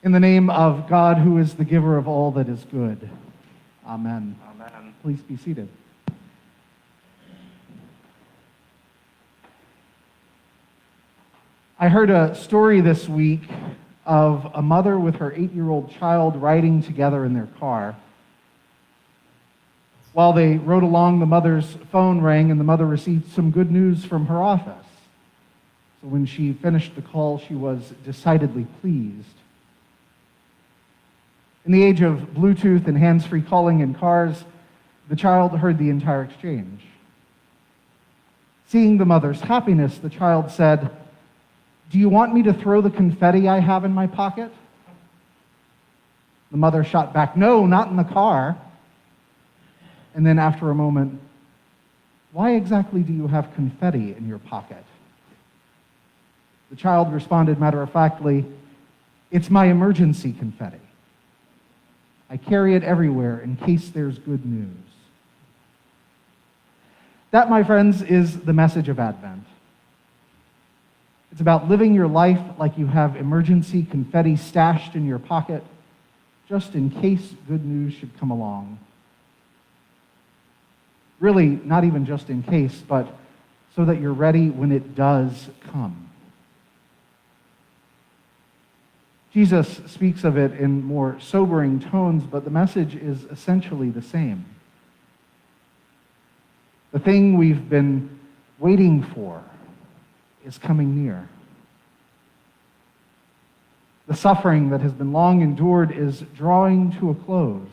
In the name of God, who is the giver of all that is good. Amen. Amen. Please be seated. I heard a story this week of a mother with her 8-year-old child riding together in their car. While they rode along, the mother's phone rang and the mother received some good news from her office. So when she finished the call, she was decidedly pleased. In the age of Bluetooth and hands-free calling in cars, the child heard the entire exchange. Seeing the mother's happiness, the child said, "Do you want me to throw the confetti I have in my pocket?" The mother shot back, "No, not in the car." And then after a moment, "Why exactly do you have confetti in your pocket?" The child responded matter-of-factly, "It's my emergency confetti. I carry it everywhere in case there's good news." That, my friends, is the message of Advent. It's about living your life like you have emergency confetti stashed in your pocket, just in case good news should come along. Really, not even just in case, but so that you're ready when it does come. Jesus speaks of it in more sobering tones, but the message is essentially the same. The thing we've been waiting for is coming near. The suffering that has been long endured is drawing to a close.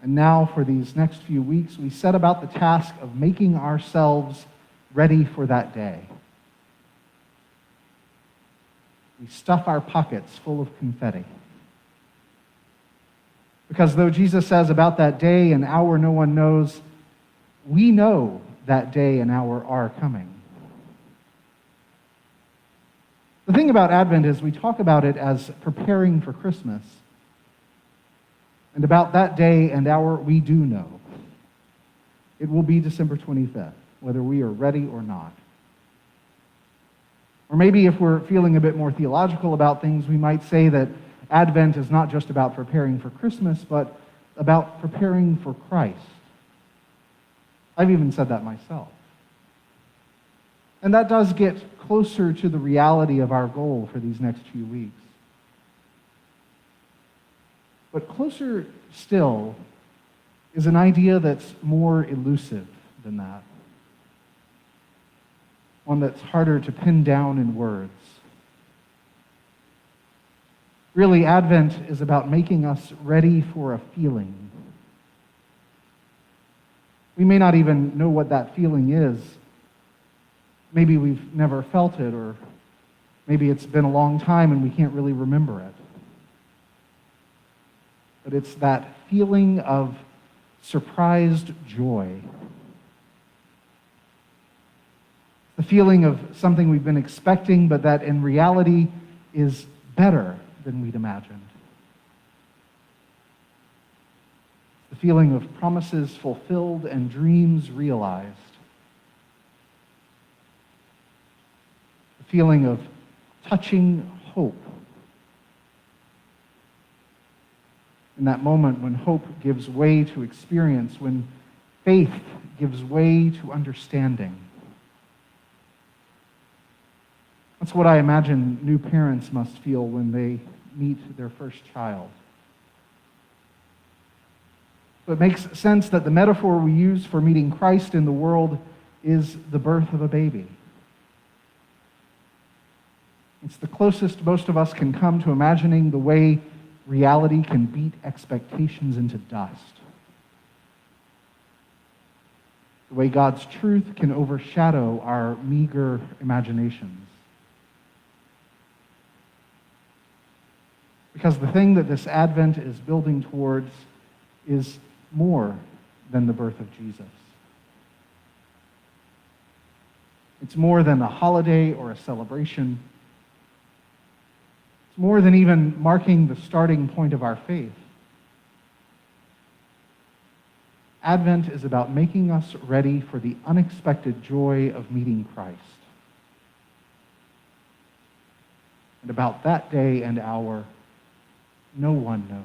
And now, for these next few weeks, we set about the task of making ourselves ready for that day. We stuff our pockets full of confetti. Because though Jesus says about that day and hour no one knows, we know that day and hour are coming. The thing about Advent is we talk about it as preparing for Christmas. And about that day and hour, we do know. It will be December 25th, whether we are ready or not. Or maybe if we're feeling a bit more theological about things, we might say that Advent is not just about preparing for Christmas, but about preparing for Christ. I've even said that myself. And that does get closer to the reality of our goal for these next few weeks. But closer still is an idea that's more elusive than that. One that's harder to pin down in words. Really, Advent is about making us ready for a feeling. We may not even know what that feeling is. Maybe we've never felt it, or maybe it's been a long time and we can't really remember it. But it's that feeling of surprised joy. The feeling of something we've been expecting, but that in reality is better than we'd imagined. The feeling of promises fulfilled and dreams realized. The feeling of touching hope. In that moment when hope gives way to experience, when faith gives way to understanding. That's what I imagine new parents must feel when they meet their first child. So it makes sense that the metaphor we use for meeting Christ in the world is the birth of a baby. It's the closest most of us can come to imagining the way reality can beat expectations into dust. The way God's truth can overshadow our meager imaginations. Because the thing that this Advent is building towards is more than the birth of Jesus. It's more than a holiday or a celebration. It's more than even marking the starting point of our faith. Advent is about making us ready for the unexpected joy of meeting Christ. And about that day and hour, no one knows.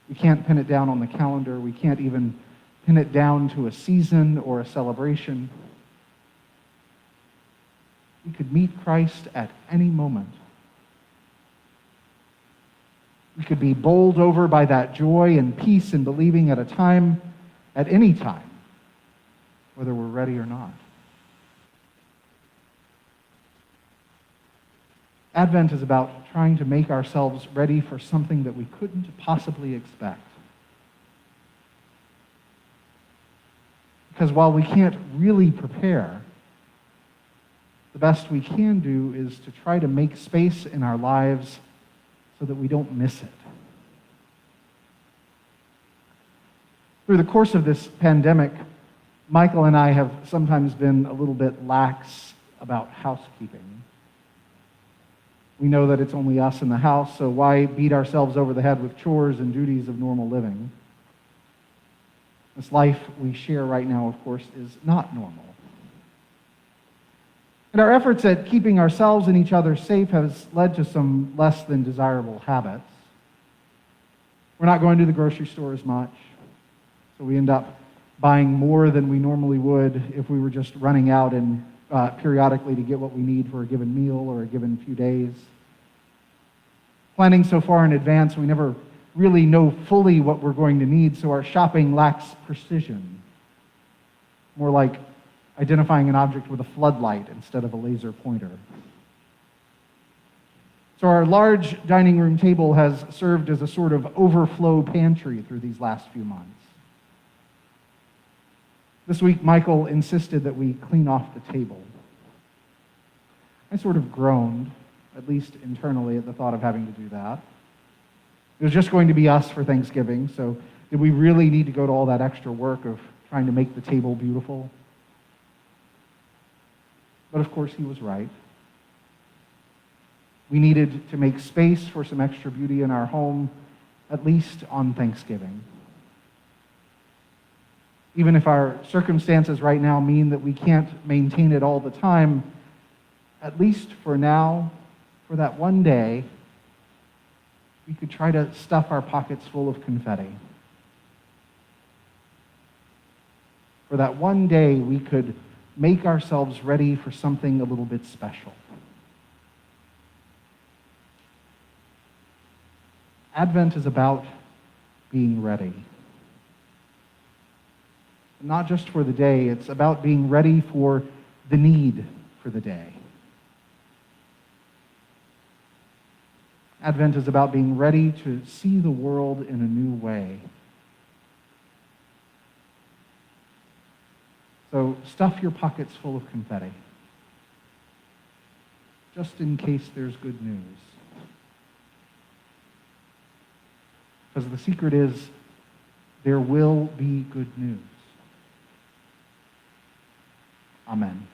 We can't pin it down on the calendar. We can't even pin it down to a season or a celebration. We could meet Christ at any moment. We could be bowled over by that joy and peace in believing at any time, whether we're ready or not. Advent is about trying to make ourselves ready for something that we couldn't possibly expect. Because while we can't really prepare, the best we can do is to try to make space in our lives so that we don't miss it. Through the course of this pandemic, Michael and I have sometimes been a little bit lax about housekeeping. We know that it's only us in the house, so why beat ourselves over the head with chores and duties of normal living? This life we share right now, of course, is not normal. And our efforts at keeping ourselves and each other safe has led to some less than desirable habits. We're not going to the grocery store as much, so we end up buying more than we normally would if we were just running out and periodically to get what we need for a given meal or a given few days. Planning so far in advance, we never really know fully what we're going to need, so our shopping lacks precision. More like identifying an object with a floodlight instead of a laser pointer. So our large dining room table has served as a sort of overflow pantry through these last few months. This week, Michael insisted that we clean off the table. I sort of groaned, at least internally, at the thought of having to do that. It was just going to be us for Thanksgiving, so did we really need to go to all that extra work of trying to make the table beautiful? But of course, he was right. We needed to make space for some extra beauty in our home, at least on Thanksgiving. Even if our circumstances right now mean that we can't maintain it all the time, at least for now, for that one day, we could try to stuff our pockets full of confetti. For that one day, we could make ourselves ready for something a little bit special. Advent is about being ready. Not just for the day, it's about being ready for the need for the day. Advent is about being ready to see the world in a new way. So stuff your pockets full of confetti, just in case there's good news. Because the secret is, there will be good news. Amen.